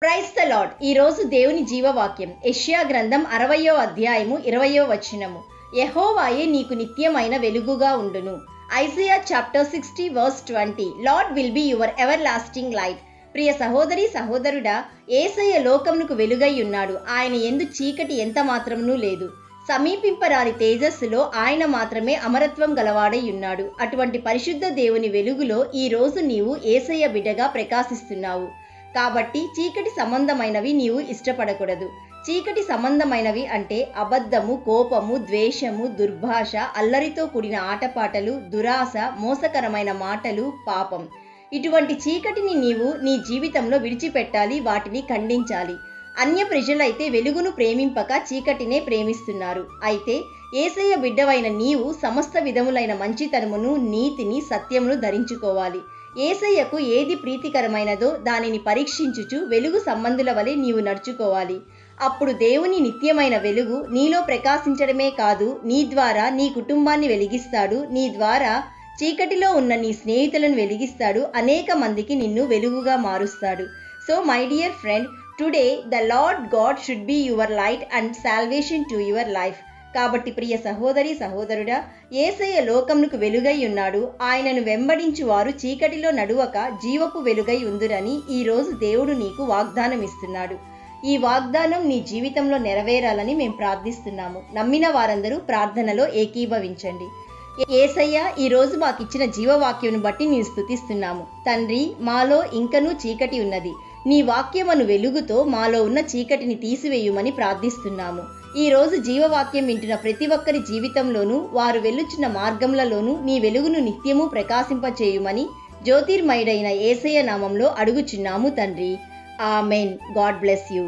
Praise the lord. ఈరోజు దేవుని జీవవాక్యం యెషయా గ్రంథం 60వ అధ్యాయము 20వ వచనము. యెహోవాయే నీకు నిత్యమైన వెలుగుగా ఉండును. Isaiah chapter 60 verse 20. Lord will be your everlasting light. ప్రియ సహోదరి సహోదరుడా, యేసయ్య లోకమునకు వెలుగై ఉన్నాడు. ఆయన యందు చీకటి ఎంత మాత్రమునూ లేదు. సమీపింపరాని తేజస్సులో ఆయన మాత్రమే అమరత్వం గలవాడై ఉన్నాడు. అటువంటి పరిశుద్ధ దేవుని వెలుగులో ఈ రోజు నీవు యేసయ్య బిడ్డగా ప్రకాశిస్తున్నావు. కాబట్టి చీకటి సంబంధమైనవి నీవు ఇష్టపడకూడదు. చీకటి సంబంధమైనవి అంటే అబద్ధము, కోపము, ద్వేషము, దుర్భాష, అల్లరితో కూడిన ఆటపాటలు, దురాశ, మోసకరమైన మాటలు, పాపం. ఇటువంటి చీకటిని నీవు నీ జీవితంలో విడిచిపెట్టాలి, వాటిని ఖండించాలి. అన్య ప్రజలైతే వెలుగును ప్రేమింపక చీకటినే ప్రేమిస్తున్నారు. అయితే యేసయ్య బిడ్డవైన నీవు సమస్త విధములైన మంచితనమును, నీతిని, సత్యమును ధరించుకోవాలి. యేసయ్యకు ఏది ప్రీతికరమైనదో దానిని పరీక్షించుచు వెలుగు సంబంధుల వలె నీవు నడుచుకోవాలి. అప్పుడు దేవుని నిత్యమైన వెలుగు నీలో ప్రకాశించడమే కాదు, నీ ద్వారా నీ కుటుంబాన్ని వెలిగిస్తాడు. నీ ద్వారా చీకటిలో ఉన్న నీ స్నేహితులను వెలిగిస్తాడు. అనేక మందికి నిన్ను వెలుగుగా మారుస్తాడు. So my dear friend, today the lord God should be your light and salvation to your life. కాబట్టి ప్రియ సహోదరి సహోదరుడా, యేసయ్య లోకమునకు వెలుగై ఉన్నాడు. ఆయనను వెంబడించు వారు చీకటిలో నడువక జీవపు వెలుగై ఉందురని ఈరోజు దేవుడు నీకు వాగ్దానం ఇస్తున్నాడు. ఈ వాగ్దానం నీ జీవితంలో నెరవేరాలని మేము ప్రార్థిస్తున్నాము. నమ్మిన వారందరూ ప్రార్థనలో ఏకీభవించండి. యేసయ్య, ఈరోజు మాకిచ్చిన జీవవాక్యం బట్టి నేను స్తుతిస్తున్నాము. తండ్రి, మాలో ఇంకనూ చీకటి ఉన్నది. నీ వాక్యమను వెలుగుతో మాలో ఉన్న చీకటిని తీసివేయుమని ప్రార్థిస్తున్నాము. ఈ రోజు జీవవాక్యం వింటున్న ప్రతి ఒక్కరి జీవితంలోనూ, వారు వెళ్ళుచున్న మార్గంలలోనూ నీ వెలుగును నిత్యము ప్రకాశింపచేయుమని జ్యోతిర్మయుడైన యేసయ్య నామంలో అడుగుచున్నాము తండ్రి. ఆమెన్. God bless you.